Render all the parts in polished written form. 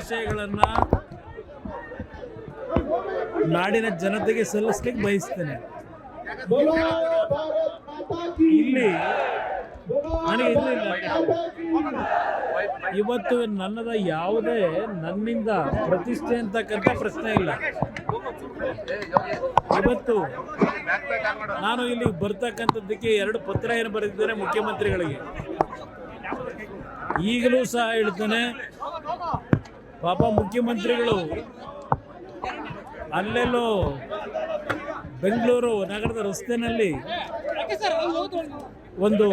ಶುಭಾಶಯಗಳನ್ನು ನಾಡಿನ ಜನತೆಗೆ ಸಲ್ಲಿಸಲಿಕ್ಕೆ ಬಯಸ್ತೇನೆ. ಇಲ್ಲಿ ಇವತ್ತು ನನ್ನದ ಯಾವುದೇ ನನ್ನಿಂದ ಪ್ರತಿಷ್ಠೆ ಅಂತಕ್ಕಂಥ ಪ್ರಶ್ನೆ ಇಲ್ಲ. ಇವತ್ತು ನಾನು ಇಲ್ಲಿ ಬರ್ತಕ್ಕಂಥದ್ದಕ್ಕೆ 2 ಪತ್ರ ಏನು ಬರೆದಿದ್ದೇನೆ ಮುಖ್ಯಮಂತ್ರಿಗಳಿಗೆ. ಈಗಲೂ ಸಹ ಹೇಳ್ತೇನೆ, ಪಾಪ ಮುಖ್ಯಮಂತ್ರಿಗಳು ಅಲ್ಲೆಲ್ಲೋ ಬೆಂಗಳೂರು ನಗರದ ರಸ್ತೆಯಲ್ಲಿ ಒಂದು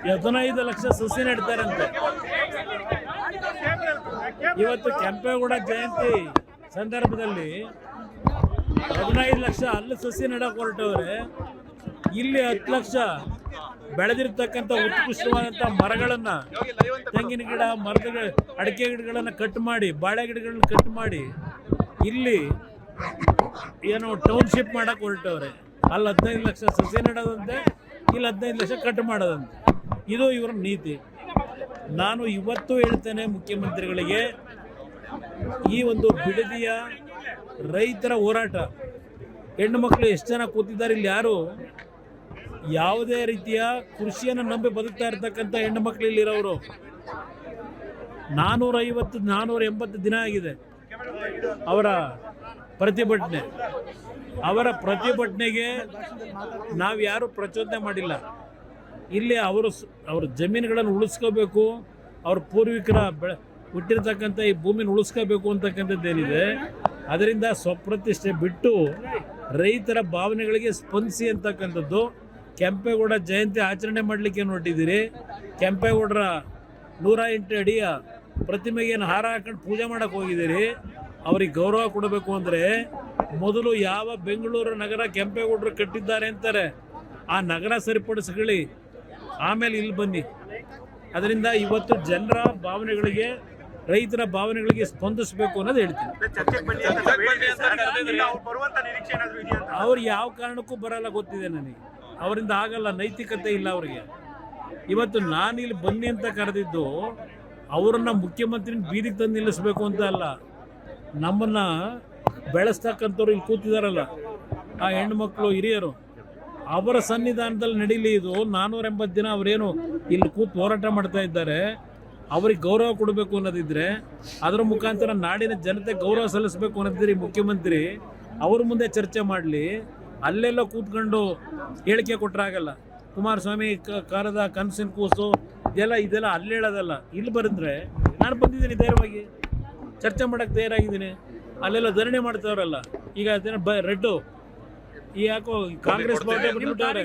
15 ಲಕ್ಷ ಸಸಿ ನೆಡ್ತಾರಂತೆ. ಇವತ್ತು ಕೆಂಪೇಗೌಡ ಜಯಂತಿ ಸಂದರ್ಭದಲ್ಲಿ 15 ಲಕ್ಷ ಅಲ್ಲಿ ಸಸಿ ನೆಡಕ್ಕೆ ಹೊರಟವ್ರೆ. ಇಲ್ಲಿ 10 ಲಕ್ಷ ಬೆಳೆದಿರ್ತಕ್ಕಂಥ ಉತ್ಕೃಷ್ಟವಾದಂಥ ಮರಗಳನ್ನ, ತೆಂಗಿನ ಗಿಡ, ಮರದ ಅಡಿಕೆ ಗಿಡಗಳನ್ನು ಕಟ್ ಮಾಡಿ, ಬಾಳೆ ಗಿಡಗಳನ್ನ ಕಟ್ ಮಾಡಿ ಇಲ್ಲಿ ಏನೋ ಟೌನ್ಶಿಪ್ ಮಾಡಕ್ಕೆ ಹೊರಟವ್ರೆ. ಅಲ್ಲಿ 15 ಲಕ್ಷ ಸಸಿ ನೆಡೋದಂತೆ, ಇಲ್ಲಿ 15 ಲಕ್ಷ ಕಟ್ ಮಾಡೋದಂತೆ. ಇದು ಇವರ ನೀತಿ. ನಾನು ಇವತ್ತು ಹೇಳ್ತೇನೆ ಮುಖ್ಯಮಂತ್ರಿಗಳಿಗೆ, ಈ ಒಂದು ಬಿಡದಿಯ ರೈತರ ಹೋರಾಟ, ಹೆಣ್ಣು ಮಕ್ಕಳು ಎಷ್ಟು ಜನ ಕೂತಿದ್ದಾರೆ ಇಲ್ಲಿ, ಯಾರು ಯಾವುದೇ ರೀತಿಯ ಕೃಷಿಯನ್ನು ನಂಬಿ ಬದುಕ್ತಾ ಇರ್ತಕ್ಕಂಥ ಹೆಣ್ಣು ಮಕ್ಕಳು ಇಲ್ಲಿರೋರು 450-480 ದಿನ ಆಗಿದೆ ಅವರ ಪ್ರತಿಭಟನೆ. ಅವರ ಪ್ರತಿಭಟನೆಗೆ ನಾವು ಯಾರು ಪ್ರಚೋದನೆ ಮಾಡಿಲ್ಲ. ಇಲ್ಲಿ ಅವ್ರ ಜಮೀನುಗಳನ್ನು ಉಳಿಸ್ಕೋಬೇಕು, ಅವ್ರ ಪೂರ್ವಿಕರ ಹುಟ್ಟಿರ್ತಕ್ಕಂಥ ಈ ಭೂಮಿನ ಉಳಿಸ್ಕೋಬೇಕು ಅಂತಕ್ಕಂಥದ್ದೇನಿದೆ, ಅದರಿಂದ ಸ್ವಪ್ರತಿಷ್ಠೆ ಬಿಟ್ಟು ರೈತರ ಭಾವನೆಗಳಿಗೆ ಸ್ಪಂದಿಸಿ ಅಂತಕ್ಕಂಥದ್ದು. ಕೆಂಪೇಗೌಡ ಜಯಂತಿ ಆಚರಣೆ ಮಾಡಲಿಕ್ಕೆ ಹೊರಟಿದ್ದೀರಿ. ಕೆಂಪೇಗೌಡರ 108 ಅಡಿಯ ಪ್ರತಿಮೆಗೆ ಹಾರ ಹಾಕೊಂಡು ಪೂಜೆ ಮಾಡೋಕ್ಕೆ ಹೋಗಿದ್ದೀರಿ. ಅವ್ರಿಗೆ ಗೌರವ ಕೊಡಬೇಕು ಅಂದರೆ ಮೊದಲು ಯಾವ ಬೆಂಗಳೂರು ನಗರ ಕೆಂಪೇಗೌಡರು ಕಟ್ಟಿದ್ದಾರೆ ಅಂತಾರೆ ಆ ನಗರ ಸರಿಪಡಿಸ್ಕೊಳ್ಳಿ, ಆಮೇಲೆ ಇಲ್ಲಿ ಬನ್ನಿ. ಅದರಿಂದ ಇವತ್ತು ಜನರ ಭಾವನೆಗಳಿಗೆ, ರೈತರ ಭಾವನೆಗಳಿಗೆ ಸ್ಪಂದಿಸಬೇಕು ಅನ್ನೋದು ಹೇಳ್ತೀನಿ. ಅವ್ರು ಯಾವ ಕಾರಣಕ್ಕೂ ಬರಲ್ಲ ಗೊತ್ತಿದೆ ನನಗೆ. ಅವರಿಂದ ಆಗಲ್ಲ, ನೈತಿಕತೆ ಇಲ್ಲ ಅವರಿಗೆ. ಇವತ್ತು ನಾನು ಇಲ್ಲಿ ಬನ್ನಿ ಅಂತ ಕರೆದಿದ್ದು ಅವರನ್ನು ಮುಖ್ಯಮಂತ್ರಿನ ಬೀದಿಗೆ ತಂದು ನಿಲ್ಲಿಸಬೇಕು ಅಂತ ಅಲ್ಲ. ನಮ್ಮನ್ನು ಬೆಳೆಸ್ತಕ್ಕಂಥವ್ರು ಇಲ್ಲಿ ಕೂತಿದಾರಲ್ಲ, ಆ ಹೆಣ್ಣುಮಕ್ಕಳು, ಹಿರಿಯರು, ಅವರ ಸನ್ನಿಧಾನದಲ್ಲಿ ನಡೀಲಿ ಇದು. 480 ದಿನ ಅವರೇನು ಇಲ್ಲಿ ಕೂತು ಹೋರಾಟ ಮಾಡ್ತಾ ಇದ್ದಾರೆ, ಅವ್ರಿಗೆ ಗೌರವ ಕೊಡಬೇಕು ಅನ್ನೋದಿದ್ರೆ, ಅದರ ಮುಖಾಂತರ ನಾಡಿನ ಜನತೆ ಗೌರವ ಸಲ್ಲಿಸಬೇಕು ಅನ್ನೋದಿದ್ರೆ ಮುಖ್ಯಮಂತ್ರಿ ಅವ್ರ ಮುಂದೆ ಚರ್ಚೆ ಮಾಡಲಿ. ಅಲ್ಲೆಲ್ಲ ಕೂತ್ಕೊಂಡು ಹೇಳಿಕೆ ಕೊಟ್ಟರಾಗಲ್ಲ. ಕುಮಾರಸ್ವಾಮಿ ಕಾರದ ಕನಸಿನ ಕೂಸು ಇದೆಲ್ಲ ಅಲ್ಲಿ ಹೇಳೋದಲ್ಲ. ಇಲ್ಲಿ ಬರೆದ್ರೆ ನಾನು ಬಂದಿದ್ದೀನಿ, ಧೈರ್ಯವಾಗಿ ಚರ್ಚೆ ಮಾಡೋಕ್ಕೆ ತಯಾರಾಗಿದ್ದೀನಿ. ಅಲ್ಲೆಲ್ಲ ಧರಣಿ ಮಾಡ್ತಾವ್ರಲ್ಲ, ಈಗ ಅದೇನೋ ರೆಡ್ಡು ಈ ಯಾಕೋ ಕಾಂಗ್ರೆಸ್ ಬಾವುಟ ಬಿಟ್ಬಿಟ್ಟವ್ರೆ,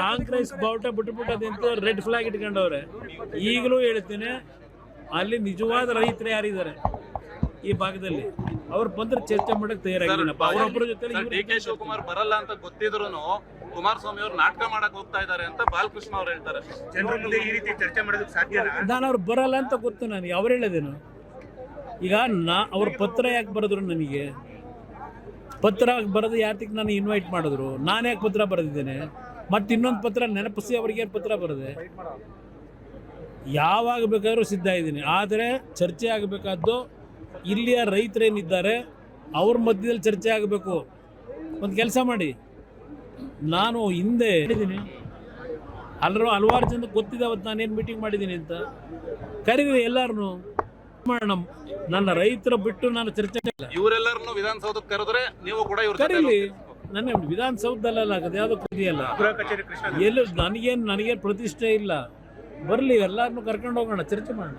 ಕಾಂಗ್ರೆಸ್ ಬಾವುಟ ಬಿಟ್ಬಿಟ್ಟದಂತ ರೆಡ್ ಫ್ಲಾಗ್ ಇಟ್ಕೊಂಡವ್ರೆ. ಈಗಲೂ ಹೇಳ್ತೀನಿ, ಅಲ್ಲಿ ನಿಜವಾದ ರೈತರು ಯಾರಿದ್ದಾರೆ ಈ ಭಾಗದಲ್ಲಿ, ಅವ್ರು ಬಂದ್ರೆ ಚರ್ಚೆ ಮಾಡಕ್ಕೆ ತಯಾರಾಗಿದ್ದೀನಪ್ಪ. ಅವರೊಬ್ಬರ ಜೊತೆ DK ಶಿವಕುಮಾರ್ ಬರಲ್ಲ ಅಂತ ಗೊತ್ತಿದ್ರು ಕುಮಾರಸ್ವಾಮಿ ಅವರು ನಾಟಕ ಮಾಡಕ್ ಹೋಗ್ತಾ ಇದ್ದಾರೆ ಅಂತ ಬಾಲಕೃಷ್ಣ ಅವ್ರು ಹೇಳ್ತಾರೆ. ಜನರ ಮುಂದೆ ಈ ರೀತಿ ಚರ್ಚೆ ಮಾಡೋದಕ್ಕೆ ಸಾಧ್ಯ? ನಾನು ಅವ್ರು ಬರಲ್ಲ ಅಂತ ಗೊತ್ತು ನನಗೆ. ಅವ್ರು ಹೇಳೋದೇನು? ಈಗ ಅವ್ರ ಪತ್ರ ಯಾಕೆ ಬರೆದ್ರು ನನಗೆ? ಪತ್ರ ಬರೆದು ಯಾತಕ್ಕೆ ನಾನು ಇನ್ವೈಟ್ ಮಾಡಿದ್ರು? ನಾನು ಯಾಕೆ ಪತ್ರ ಬರೆದಿದ್ದೇನೆ? ಮತ್ತು ಇನ್ನೊಂದು ಪತ್ರ ನೆನಪಿಸಿ ಅವ್ರಿಗೆ ಪತ್ರ ಬರೆದೆ. ಯಾವಾಗ ಬೇಕಾದ್ರೂ ಸಿದ್ಧ ಇದ್ದೀನಿ. ಆದರೆ ಚರ್ಚೆ ಆಗಬೇಕಾದ್ದು ಇಲ್ಲಿಯ ರೈತರೇನಿದ್ದಾರೆ ಅವ್ರ ಮಧ್ಯದಲ್ಲಿ ಚರ್ಚೆ ಆಗಬೇಕು. ಒಂದು ಕೆಲಸ ಮಾಡಿ, ನಾನು ಹಿಂದೆ ಹೇಳಿದ್ದೀನಿ, ಹಲವಾರು ಜನ ಗೊತ್ತಿದೆ ಅವತ್ತು ನಾನೇನು ಮೀಟಿಂಗ್ ಮಾಡಿದ್ದೀನಿ ಅಂತ. ಕರೀರಿ ಎಲ್ಲಾರನ್ನು ಮಾಡೋಣ. ನನ್ನ ರೈತರು ಬಿಟ್ಟು ನಾನು ಚರ್ಚೆ ಇಲ್ಲ. ಇವರೆಲ್ಲರನ್ನು ವಿಧಾನಸೌಧಕ್ಕೆ ಕರೆದ್ರೆ ನೀವು ಕೂಡ ಕರೀಲಿ. ನನ್ನ ವಿಧಾನಸೌಧದಲ್ಲ, ಯಾವುದೋ ಇದೆಯಲ್ಲ, ಎಲ್ಲೂ ನನಗೇನು ಪ್ರತಿಷ್ಠೆ ಇಲ್ಲ. ಬರಲಿ, ಎಲ್ಲರನ್ನು ಕರ್ಕೊಂಡು ಹೋಗೋಣ, ಚರ್ಚೆ ಮಾಡೋಣ.